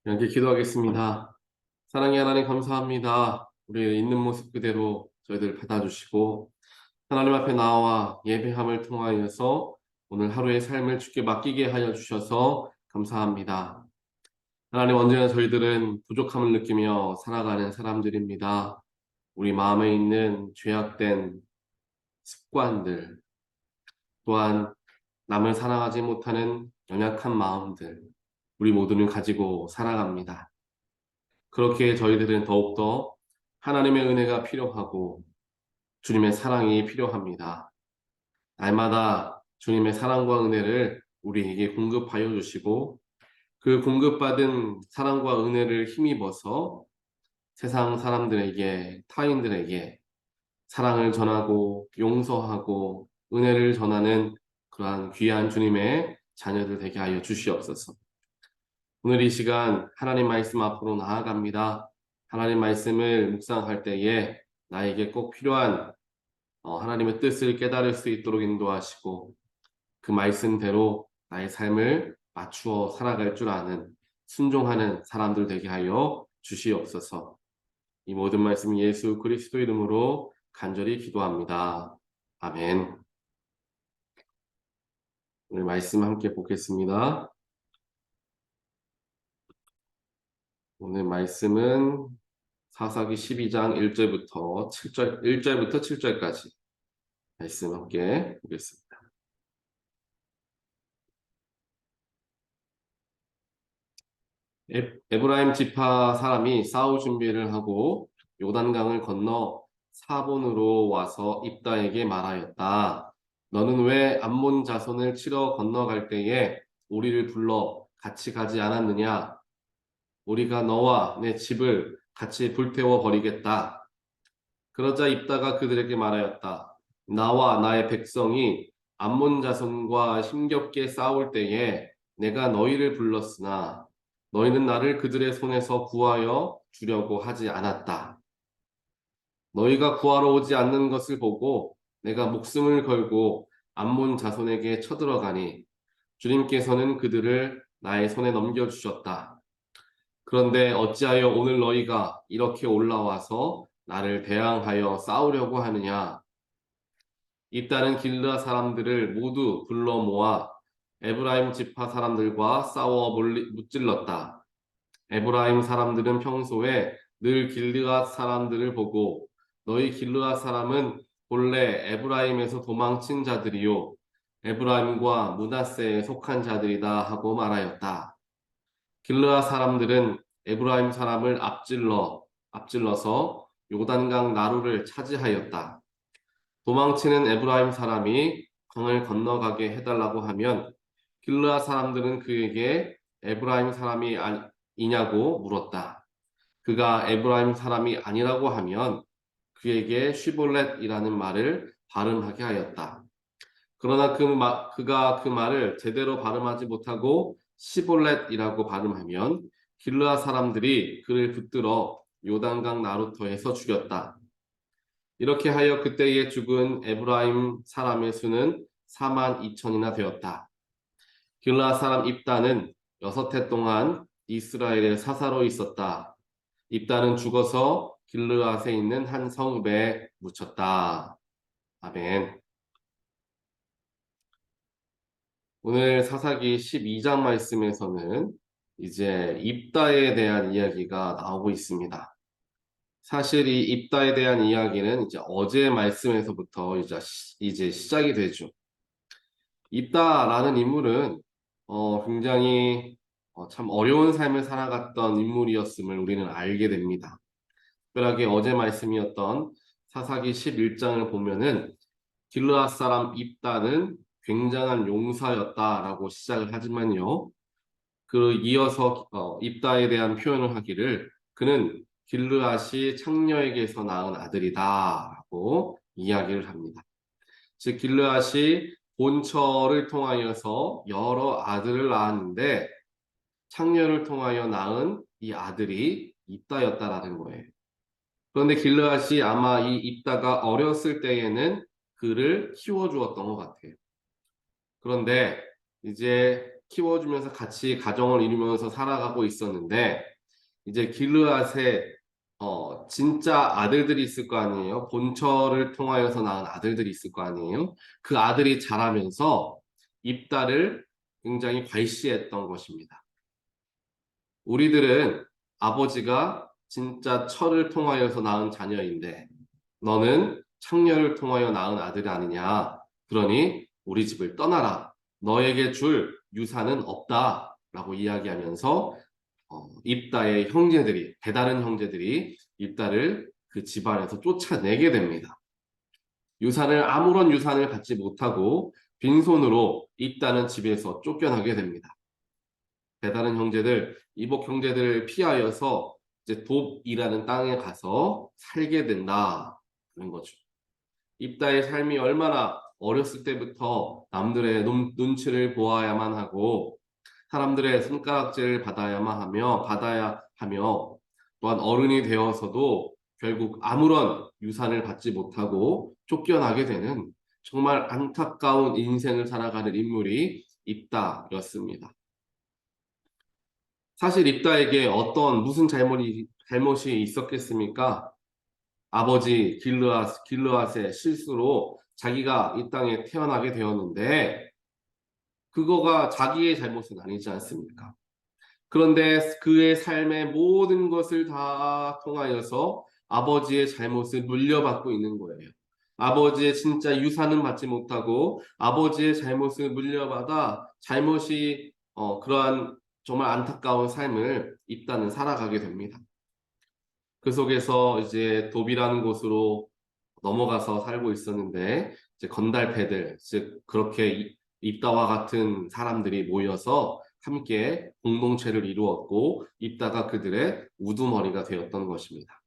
함께 기도하겠습니다. 사랑의 하나님 감사합니다. 우리의 있는 모습 그대로 저희들 받아주시고 하나님 앞에 나와 예배함을 통하여서 오늘 하루의 삶을 주께 맡기게 하여 주셔서 감사합니다. 하나님 언제나 저희들은 부족함을 느끼며 살아가는 사람들입니다. 우리 마음에 있는 죄악된 습관들 또한 남을 사랑하지 못하는 연약한 마음들 우리 모두는 가지고 살아갑니다. 그렇게 저희들은 더욱더 하나님의 은혜가 필요하고 주님의 사랑이 필요합니다. 날마다 주님의 사랑과 은혜를 우리에게 공급하여 주시고 그 공급받은 사랑과 은혜를 힘입어서 세상 사람들에게, 타인들에게 사랑을 전하고 용서하고 은혜를 전하는 그러한 귀한 주님의 자녀들 되게 하여 주시옵소서. 오늘 이 시간 하나님 말씀 앞으로 나아갑니다. 하나님 말씀을 묵상할 때에 나에게 꼭 필요한 하나님의 뜻을 깨달을 수 있도록 인도하시고 그 말씀대로 나의 삶을 맞추어 살아갈 줄 아는 순종하는 사람들 되게 하여 주시옵소서. 이 모든 말씀 예수 그리스도 이름으로 간절히 기도합니다. 아멘. 오늘 말씀 함께 보겠습니다. 오늘 말씀은 사사기 12장 1절부터 7절, 1절부터 7절까지 말씀 함께 보겠습니다. 에브라임 지파 사람이 싸울 준비를 하고 요단강을 건너 사본으로 와서 입다에게 말하였다. 너는 왜 암몬 자손을 치러 건너갈 때에 우리를 불러 같이 가지 않았느냐? 우리가 너와 내 집을 같이 불태워 버리겠다. 그러자 입다가 그들에게 말하였다. 나와 나의 백성이 암몬 자손과 힘겹게 싸울 때에 내가 너희를 불렀으나 너희는 나를 그들의 손에서 구하여 주려고 하지 않았다. 너희가 구하러 오지 않는 것을 보고 내가 목숨을 걸고 암몬 자손에게 쳐들어가니 주님께서는 그들을 나의 손에 넘겨주셨다. 그런데 어찌하여 오늘 너희가 이렇게 올라와서 나를 대항하여 싸우려고 하느냐? 입다는 길르앗 사람들을 모두 불러 모아 에브라임 지파 사람들과 싸워 무찔렀다. 에브라임 사람들은 평소에 늘 길르앗 사람들을 보고 너희 길르앗 사람은 본래 에브라임에서 도망친 자들이요 에브라임과 므낫세에 속한 자들이다 하고 말하였다. 길르앗 사람들은 에브라임 사람을 앞질러서 요단강 나루를 차지하였다. 도망치는 에브라임 사람이 강을 건너가게 해달라고 하면 길르앗 사람들은 그에게 에브라임 사람이 아니냐고 물었다. 그가 에브라임 사람이 아니라고 하면 그에게 쉬볼렛이라는 말을 발음하게 하였다. 그러나 그가 그 말을 제대로 발음하지 못하고 시볼렛이라고 발음하면 길르앗 사람들이 그를 붙들어 요단강 나루터에서 죽였다. 이렇게 하여 그때에 죽은 에브라임 사람의 수는 4만 2천이나 되었다. 길르앗 사람 입다는 6해 동안 이스라엘의 사사로 있었다. 입다는 죽어서 길르앗에 있는 한 성읍에 묻혔다. 아멘. 오늘 사사기 12장 말씀에서는 이제 입다에 대한 이야기가 나오고 있습니다. 사실 이 입다에 대한 이야기는 이제 어제 말씀에서부터 이제 시작이 되죠. 입다라는 인물은 굉장히 참 어려운 삶을 살아갔던 인물이었음을 우리는 알게 됩니다. 특별하게 어제 말씀이었던 사사기 11장을 보면은 길르앗 사람 입다는 굉장한 용사였다라고 시작을 하지만요. 그 이어서 입다에 대한 표현을 하기를 그는 길르앗이 창녀에게서 낳은 아들이다라고 이야기를 합니다. 즉 길르앗이 본처를 통하여서 여러 아들을 낳았는데 창녀를 통하여 낳은 이 아들이 입다였다라는 거예요. 그런데 길르앗이 아마 이 입다가 어렸을 때에는 그를 키워주었던 것 같아요. 그런데 이제 키워주면서 같이 가정을 이루면서 살아가고 있었는데 이제 길르앗에 진짜 아들들이 있을 거 아니에요. 본처를 통하여서 낳은 아들들이 있을 거 아니에요. 그 아들이 자라면서 입다를 굉장히 괄시했던 것입니다. 우리들은 아버지가 진짜 철을 통하여서 낳은 자녀인데 너는 창녀를 통하여 낳은 아들이 아니냐. 그러니 우리 집을 떠나라. 너에게 줄 유산은 없다. 라고 이야기하면서 입다의 형제들이, 배다른 형제들이 입다를 그 집안에서 쫓아내게 됩니다. 아무런 유산을 받지 못하고 빈손으로 입다는 집에서 쫓겨나게 됩니다. 배다른 형제들, 이복 형제들을 피하여서 이제 돕이라는 땅에 가서 살게 된다는 거죠. 입다의 삶이 얼마나 어렸을 때부터 남들의 눈치를 보아야만 하고 사람들의 손가락질을 받아야 하며 또한 어른이 되어서도 결국 아무런 유산을 받지 못하고 쫓겨나게 되는 정말 안타까운 인생을 살아가는 인물이 입다였습니다. 사실 입다에게 무슨 잘못이 있었겠습니까? 아버지 길르앗의 실수로 자기가 이 땅에 태어나게 되었는데 그거가 자기의 잘못은 아니지 않습니까? 그런데 그의 삶의 모든 것을 다 통하여서 아버지의 잘못을 물려받고 있는 거예요. 아버지의 진짜 유산은 받지 못하고 아버지의 잘못을 물려받아 그러한 정말 안타까운 삶을 입다는 살아가게 됩니다. 그 속에서 이제 돕이라는 곳으로 넘어가서 살고 있었는데 이제 건달패들, 즉 그렇게 입다와 같은 사람들이 모여서 함께 공동체를 이루었고 입다가 그들의 우두머리가 되었던 것입니다.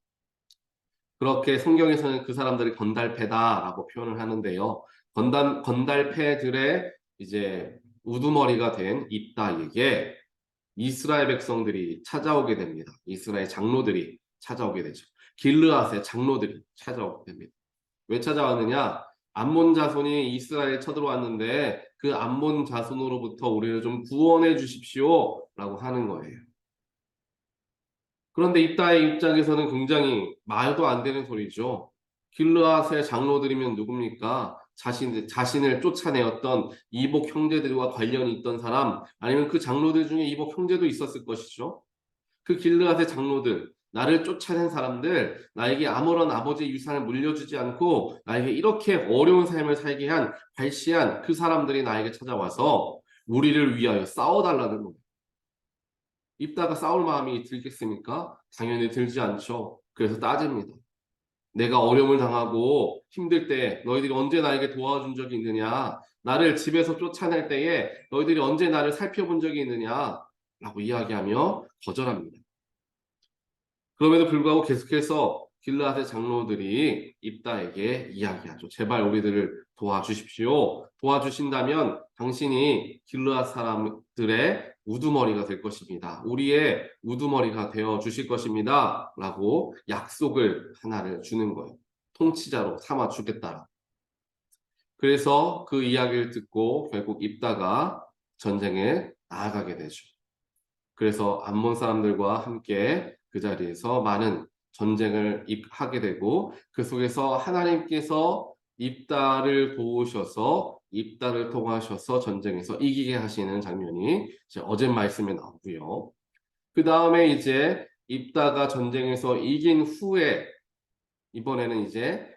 그렇게 성경에서는 그 사람들이 건달패다라고 표현을 하는데요. 건달패들의 이제 우두머리가 된 입다에게 이스라엘 백성들이 찾아오게 됩니다. 이스라엘 장로들이 찾아오게 되죠. 길르앗의 장로들이 찾아오게 됩니다. 왜 찾아왔느냐? 암몬 자손이 이스라엘에 쳐들어왔는데 그 암몬 자손으로부터 우리를 좀 구원해 주십시오 라고 하는 거예요. 그런데 입다의 입장에서는 굉장히 말도 안 되는 소리죠. 길르앗의 장로들이면 누굽니까? 자신을 쫓아내었던 이복 형제들과 관련이 있던 사람, 아니면 그 장로들 중에 이복 형제도 있었을 것이죠. 그 길르앗의 장로들, 나를 쫓아낸 사람들, 나에게 아무런 아버지의 유산을 물려주지 않고 나에게 이렇게 어려운 삶을 살게 한 발시한 그 사람들이 나에게 찾아와서 우리를 위하여 싸워달라는 거예요. 입다가 싸울 마음이 들겠습니까? 당연히 들지 않죠. 그래서 따집니다. 내가 어려움을 당하고 힘들 때 너희들이 언제 나에게 도와준 적이 있느냐? 나를 집에서 쫓아낼 때에 너희들이 언제 나를 살펴본 적이 있느냐? 라고 이야기하며 거절합니다. 그럼에도 불구하고 계속해서 길르앗의 장로들이 입다에게 이야기하죠. 제발 우리들을 도와주십시오. 도와주신다면 당신이 길르앗 사람들의 우두머리가 될 것입니다. 우리의 우두머리가 되어 주실 것입니다. 라고 약속을 하나를 주는 거예요. 통치자로 삼아 주겠다. 그래서 그 이야기를 듣고 결국 입다가 전쟁에 나아가게 되죠. 그래서 암몬 사람들과 함께 그 자리에서 많은 전쟁을 하게 되고 그 속에서 하나님께서 입다를 도우셔서 입다를 통하셔서 전쟁에서 이기게 하시는 장면이 이제 어제 말씀에 나오고요. 그 다음에 이제 입다가 전쟁에서 이긴 후에 이번에는 이제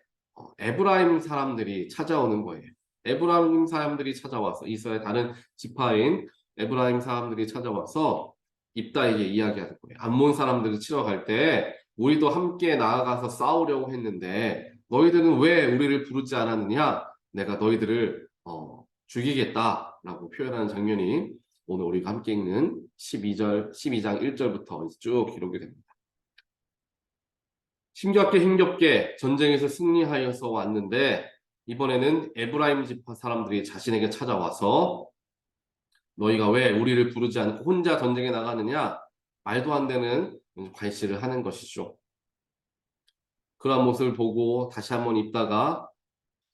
에브라임 사람들이 찾아오는 거예요. 에브라임 사람들이 찾아와서 이스라엘 다른 지파인 에브라임 사람들이 찾아와서 입다에게 이야기하는 거예요. 암몬 사람들을 치러 갈 때 우리도 함께 나아가서 싸우려고 했는데 너희들은 왜 우리를 부르지 않았느냐? 내가 너희들을 죽이겠다라고 표현하는 장면이 오늘 우리가 함께 읽는 12장 1절부터 쭉 기록이 됩니다. 힘겹게 전쟁에서 승리하여서 왔는데 이번에는 에브라임 지파 사람들이 자신에게 찾아와서 너희가 왜 우리를 부르지 않고 혼자 전쟁에 나가느냐? 말도 안 되는 괄시를 하는 것이죠. 그런 모습을 보고 다시 한번 입다가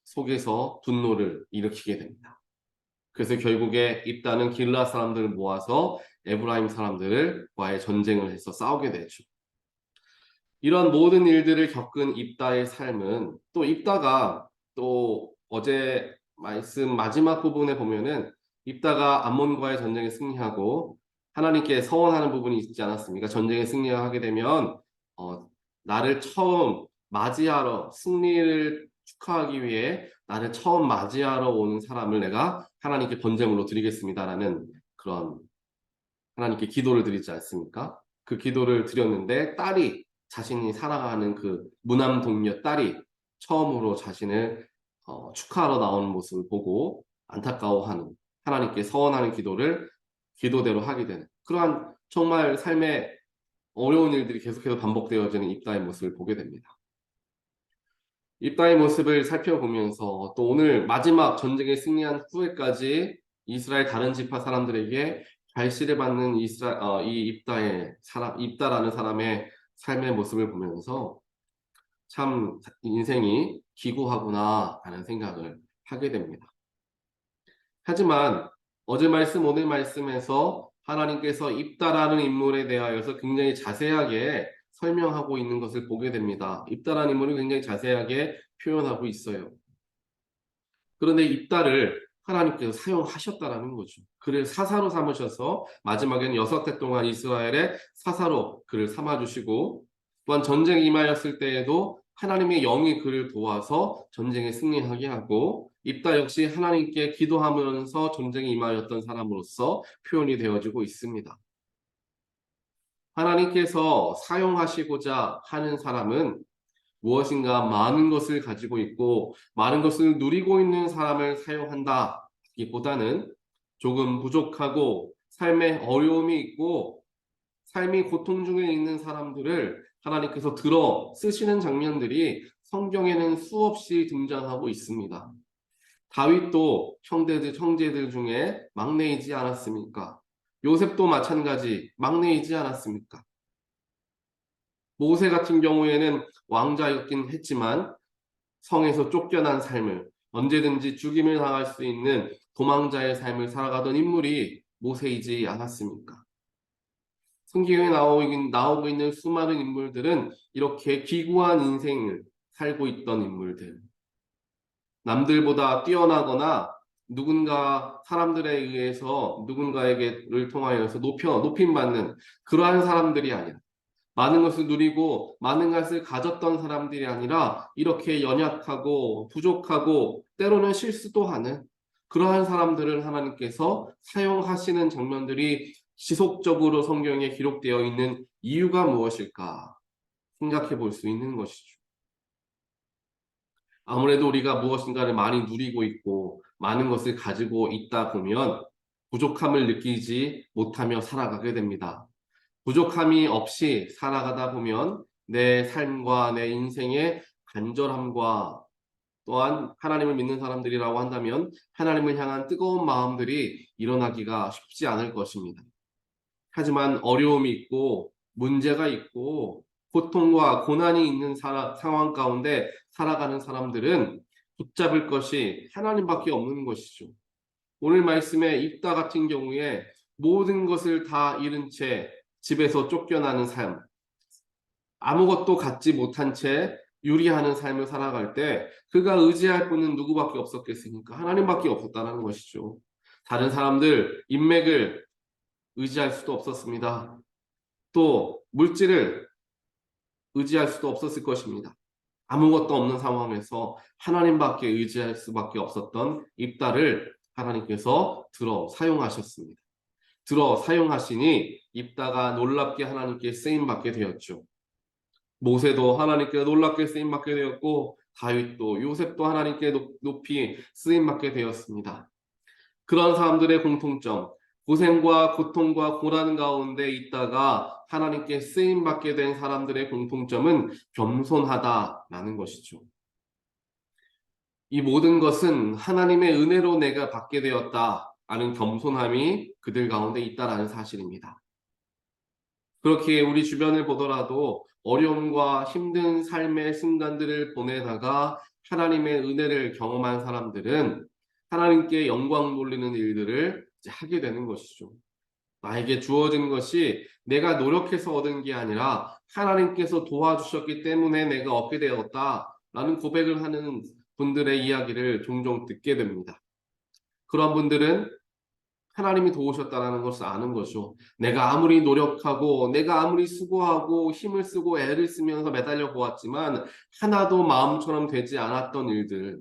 속에서 분노를 일으키게 됩니다. 그래서 결국에 입다는 길르앗 사람들을 모아서 에브라임 사람들과의 전쟁을 해서 싸우게 되죠. 이런 모든 일들을 겪은 입다의 삶은 또 입다가 또 어제 말씀 마지막 부분에 보면은 입다가 암몬과의 전쟁에 승리하고 하나님께 서원하는 부분이 있지 않았습니까? 전쟁에 승리하게 되면 어, 나를 처음 맞이하러 승리를 축하하기 위해 나를 처음 맞이하러 오는 사람을 내가 하나님께 번제물로 드리겠습니다라는 그런 하나님께 기도를 드리지 않습니까? 그 기도를 드렸는데 딸이 자신이 살아가는 그 무남 동료 딸이 처음으로 자신을 축하하러 나오는 모습을 보고 안타까워하는 하나님께 서원하는 기도를 기도대로 하게 되는 그러한 정말 삶의 어려운 일들이 계속해서 반복되어지는 입다의 모습을 보게 됩니다. 입다의 모습을 살펴보면서 또 오늘 마지막 전쟁에 승리한 후에까지 이스라엘 다른 지파 사람들에게 발시를 받는 이 입다라는 사람의 삶의 모습을 보면서 참 인생이 기구하구나 하는 생각을 하게 됩니다. 하지만 어제 말씀, 오늘 말씀에서 하나님께서 입다라는 인물에 대하여서 굉장히 자세하게 설명하고 있는 것을 보게 됩니다. 입다라는 인물을 굉장히 자세하게 표현하고 있어요. 그런데 입다를 하나님께서 사용하셨다라는 거죠. 그를 사사로 삼으셔서 마지막에는 6해 동안 이스라엘의 사사로 그를 삼아주시고 또한 전쟁에 임하였을 때에도 하나님의 영이 그를 도와서 전쟁에 승리하게 하고 입다 역시 하나님께 기도하면서 전쟁에 임하였던 사람으로서 표현이 되어지고 있습니다. 하나님께서 사용하시고자 하는 사람은 무엇인가 많은 것을 가지고 있고 많은 것을 누리고 있는 사람을 사용한다기보다는 조금 부족하고 삶에 어려움이 있고 삶이 고통 중에 있는 사람들을 하나님께서 들어 쓰시는 장면들이 성경에는 수없이 등장하고 있습니다. 다윗도 형제들 중에 막내이지 않았습니까? 요셉도 마찬가지 막내이지 않았습니까? 모세 같은 경우에는 왕자였긴 했지만 성에서 쫓겨난 삶을 언제든지 죽임을 당할 수 있는 도망자의 삶을 살아가던 인물이 모세이지 않았습니까? 성경에 나오고 있는 수많은 인물들은 이렇게 기구한 인생을 살고 있던 인물들. 남들보다 뛰어나거나 누군가 사람들에 의해서 누군가에게를 통하여서 높임받는 그러한 사람들이 아니라 많은 것을 누리고 많은 것을 가졌던 사람들이 아니라 이렇게 연약하고 부족하고 때로는 실수도 하는 그러한 사람들을 하나님께서 사용하시는 장면들이 지속적으로 성경에 기록되어 있는 이유가 무엇일까 생각해 볼 수 있는 것이죠. 아무래도 우리가 무엇인가를 많이 누리고 있고 많은 것을 가지고 있다 보면 부족함을 느끼지 못하며 살아가게 됩니다. 부족함이 없이 살아가다 보면 내 삶과 내 인생의 간절함과 또한 하나님을 믿는 사람들이라고 한다면 하나님을 향한 뜨거운 마음들이 일어나기가 쉽지 않을 것입니다. 하지만 어려움이 있고 문제가 있고 고통과 고난이 있는 상황 가운데 살아가는 사람들은 붙잡을 것이 하나님밖에 없는 것이죠. 오늘 말씀에 입다 같은 경우에 모든 것을 다 잃은 채 집에서 쫓겨나는 삶, 아무것도 갖지 못한 채 유리하는 삶을 살아갈 때 그가 의지할 분은 누구밖에 없었겠습니까? 하나님밖에 없었다는 것이죠. 다른 사람들, 인맥을 의지할 수도 없었습니다. 또 물질을 의지할 수도 없었을 것입니다. 아무것도 없는 상황에서 하나님밖에 의지할 수밖에 없었던 입다를 하나님께서 들어 사용하셨습니다. 들어 사용하시니 입다가 놀랍게 하나님께 쓰임받게 되었죠. 모세도 하나님께 놀랍게 쓰임받게 되었고 다윗도 요셉도 하나님께 높이 쓰임받게 되었습니다. 그런 사람들의 공통점, 고생과 고통과 고난 가운데 있다가 하나님께 쓰임받게 된 사람들의 공통점은 겸손하다라는 것이죠. 이 모든 것은 하나님의 은혜로 내가 받게 되었다 하는 겸손함이 그들 가운데 있다라는 사실입니다. 그렇게 우리 주변을 보더라도 어려움과 힘든 삶의 순간들을 보내다가 하나님의 은혜를 경험한 사람들은 하나님께 영광 돌리는 일들을 이제 하게 되는 것이죠. 나에게 주어진 것이 내가 노력해서 얻은 게 아니라 하나님께서 도와주셨기 때문에 내가 얻게 되었다라는 고백을 하는 분들의 이야기를 종종 듣게 됩니다. 그런 분들은 하나님이 도우셨다는 것을 아는 거죠. 내가 아무리 노력하고 내가 아무리 수고하고 힘을 쓰고 애를 쓰면서 매달려 보았지만 하나도 마음처럼 되지 않았던 일들,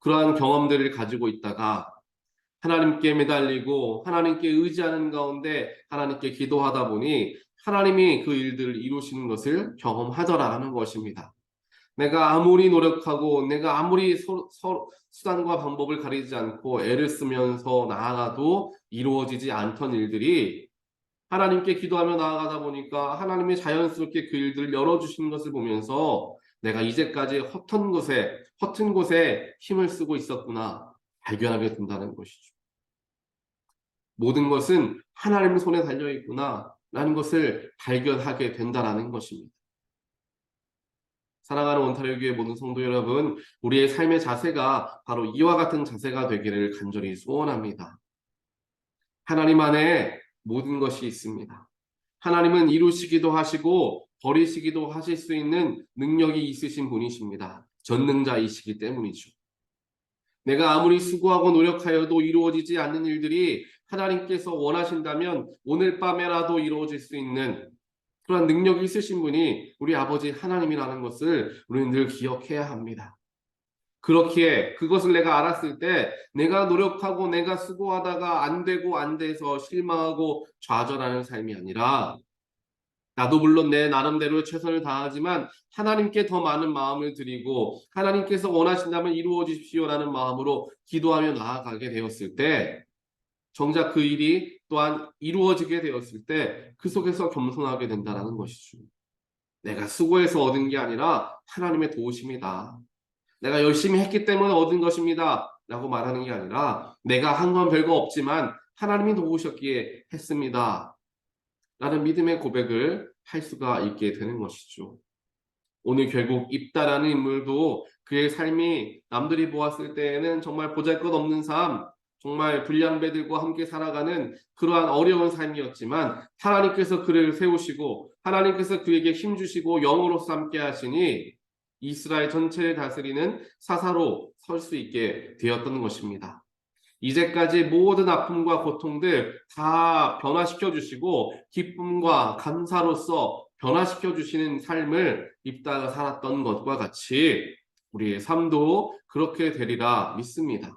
그러한 경험들을 가지고 있다가 하나님께 매달리고 하나님께 의지하는 가운데 하나님께 기도하다 보니 하나님이 그 일들을 이루시는 것을 경험하더라는 것입니다. 내가 아무리 노력하고 내가 아무리 수단과 방법을 가리지 않고 애를 쓰면서 나아가도 이루어지지 않던 일들이 하나님께 기도하며 나아가다 보니까 하나님이 자연스럽게 그 일들을 열어주시는 것을 보면서 내가 이제까지 허튼 곳에 힘을 쓰고 있었구나 발견하게 된다는 것이죠. 모든 것은 하나님 손에 달려 있구나 라는 것을 발견하게 된다는 것입니다. 사랑하는 원타로 교회 모든 성도 여러분, 우리의 삶의 자세가 바로 이와 같은 자세가 되기를 간절히 소원합니다. 하나님 안에 모든 것이 있습니다. 하나님은 이루시기도 하시고 버리시기도 하실 수 있는 능력이 있으신 분이십니다. 전능자이시기 때문이죠. 내가 아무리 수고하고 노력하여도 이루어지지 않는 일들이 하나님께서 원하신다면 오늘 밤에라도 이루어질 수 있는 그런 능력이 있으신 분이 우리 아버지 하나님이라는 것을 우리는 늘 기억해야 합니다. 그렇기에 그것을 내가 알았을 때 내가 노력하고 내가 수고하다가 안 되고 안 돼서 실망하고 좌절하는 삶이 아니라 나도 물론 내 나름대로 최선을 다하지만 하나님께 더 많은 마음을 드리고 하나님께서 원하신다면 이루어 주십시오라는 마음으로 기도하며 나아가게 되었을 때 정작 그 일이 또한 이루어지게 되었을 때 그 속에서 겸손하게 된다는 것이죠. 내가 수고해서 얻은 게 아니라 하나님의 도우심이다. 내가 열심히 했기 때문에 얻은 것입니다. 라고 말하는 게 아니라 내가 한 건 별거 없지만 하나님이 도우셨기에 했습니다. 라는 믿음의 고백을 할 수가 있게 되는 것이죠. 오늘 결국 입다라는 인물도 그의 삶이 남들이 보았을 때에는 정말 보잘것없는 삶, 정말 불량배들과 함께 살아가는 그러한 어려운 삶이었지만 하나님께서 그를 세우시고 하나님께서 그에게 힘주시고 영으로서 함께 하시니 이스라엘 전체를 다스리는 사사로 설 수 있게 되었던 것입니다. 이제까지 모든 아픔과 고통들 다 변화시켜 주시고 기쁨과 감사로서 변화시켜 주시는 삶을 입다가 살았던 것과 같이 우리의 삶도 그렇게 되리라 믿습니다.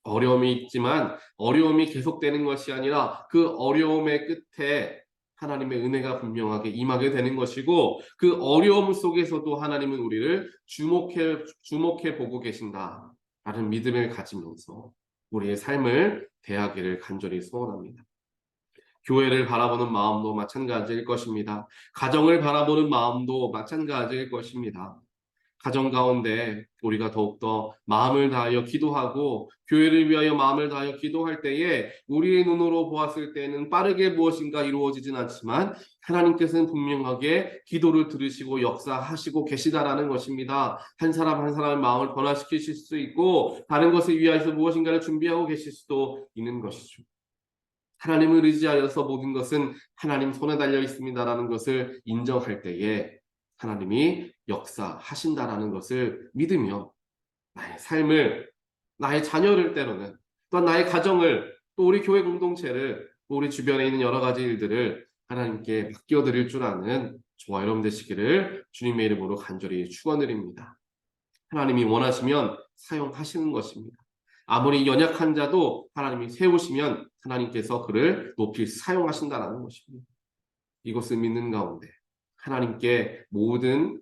어려움이 있지만 어려움이 계속되는 것이 아니라 그 어려움의 끝에 하나님의 은혜가 분명하게 임하게 되는 것이고 그 어려움 속에서도 하나님은 우리를 주목해 보고 계신다라는 믿음을 가지면서 우리의 삶을 대하기를 간절히 소원합니다. 교회를 바라보는 마음도 마찬가지일 것입니다. 가정을 바라보는 마음도 마찬가지일 것입니다. 가정 가운데 우리가 더욱더 마음을 다하여 기도하고 교회를 위하여 마음을 다하여 기도할 때에 우리의 눈으로 보았을 때는 빠르게 무엇인가 이루어지진 않지만 하나님께서는 분명하게 기도를 들으시고 역사하시고 계시다라는 것입니다. 한 사람 한 사람의 마음을 변화시키실 수 있고 다른 것을 위하여서 무엇인가를 준비하고 계실 수도 있는 것이죠. 하나님을 의지하여서 모든 것은 하나님 손에 달려 있습니다라는 것을 인정할 때에 하나님이 역사하신다라는 것을 믿으며 나의 삶을, 나의 자녀를 때로는 또한 나의 가정을 또 우리 교회 공동체를 또 우리 주변에 있는 여러 가지 일들을 하나님께 맡겨드릴 줄 아는 저와 여러분 되시기를 주님의 이름으로 간절히 축원드립니다. 하나님이 원하시면 사용하시는 것입니다. 아무리 연약한 자도 하나님이 세우시면 하나님께서 그를 높이 사용하신다는 것입니다. 이것을 믿는 가운데 하나님께 모든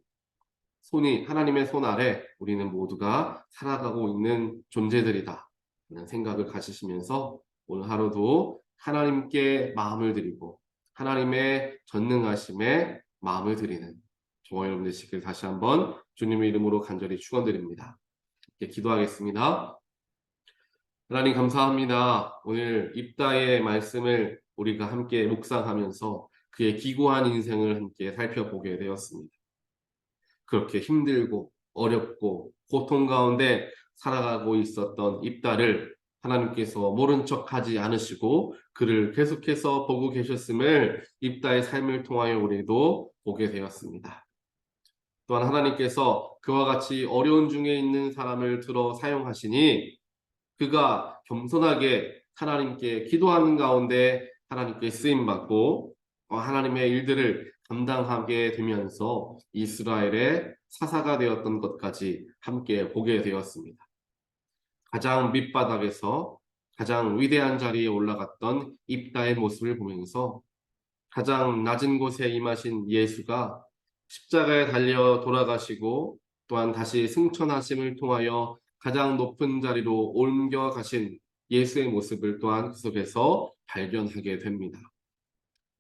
손이 하나님의 손 아래 우리는 모두가 살아가고 있는 존재들이다 라는 생각을 가지시면서 오늘 하루도 하나님께 마음을 드리고 하나님의 전능하심에 마음을 드리는 저와 여러분 되시길 다시 한번 주님의 이름으로 간절히 축원드립니다. 기도하겠습니다. 하나님 감사합니다. 오늘 입다의 말씀을 우리가 함께 묵상하면서 그의 기구한 인생을 함께 살펴보게 되었습니다. 그렇게 힘들고 어렵고 고통 가운데 살아가고 있었던 입다를 하나님께서 모른 척하지 않으시고 그를 계속해서 보고 계셨음을 입다의 삶을 통하여 우리도 보게 되었습니다. 또한 하나님께서 그와 같이 어려운 중에 있는 사람을 들어 사용하시니 그가 겸손하게 하나님께 기도하는 가운데 하나님께 쓰임받고 하나님의 일들을 감당하게 되면서 이스라엘의 사사가 되었던 것까지 함께 보게 되었습니다. 가장 밑바닥에서 가장 위대한 자리에 올라갔던 입다의 모습을 보면서 가장 낮은 곳에 임하신 예수가 십자가에 달려 돌아가시고 또한 다시 승천하심을 통하여 가장 높은 자리로 옮겨가신 예수의 모습을 또한 그 속에서 발견하게 됩니다.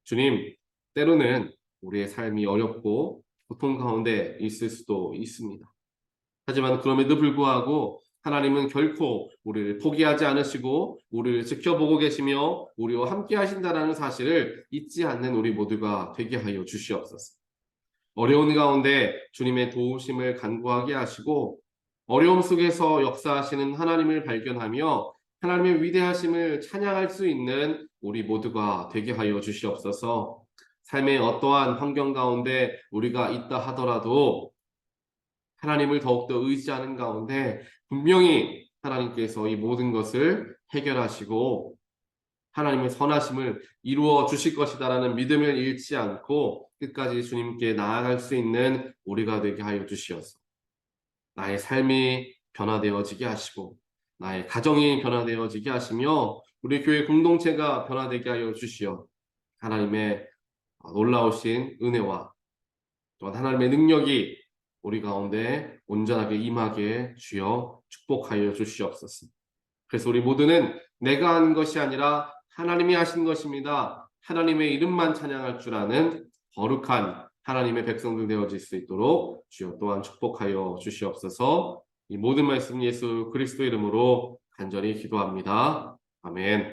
주님, 때로는 우리의 삶이 어렵고 고통 가운데 있을 수도 있습니다. 하지만 그럼에도 불구하고 하나님은 결코 우리를 포기하지 않으시고 우리를 지켜보고 계시며 우리와 함께 하신다는 사실을 잊지 않는 우리 모두가 되게 하여 주시옵소서. 어려운 가운데 주님의 도우심을 간구하게 하시고 어려움 속에서 역사하시는 하나님을 발견하며 하나님의 위대하심을 찬양할 수 있는 우리 모두가 되게 하여 주시옵소서. 삶의 어떠한 환경 가운데 우리가 있다 하더라도 하나님을 더욱더 의지하는 가운데 분명히 하나님께서 이 모든 것을 해결하시고 하나님의 선하심을 이루어 주실 것이다라는 믿음을 잃지 않고 끝까지 주님께 나아갈 수 있는 우리가 되게 하여 주시옵소서. 나의 삶이 변화되어지게 하시고 나의 가정이 변화되어지게 하시며 우리 교회 공동체가 변화되게 하여 주시어 하나님의 놀라우신 은혜와 또한 하나님의 능력이 우리 가운데 온전하게 임하게 주여 축복하여 주시옵소서. 그래서 우리 모두는 내가 한 것이 아니라 하나님이 하신 것입니다. 하나님의 이름만 찬양할 줄 아는 거룩한 하나님의 백성들 되어질 수 있도록 주여 또한 축복하여 주시옵소서. 이 모든 말씀 예수 그리스도 이름으로 간절히 기도합니다. 아멘.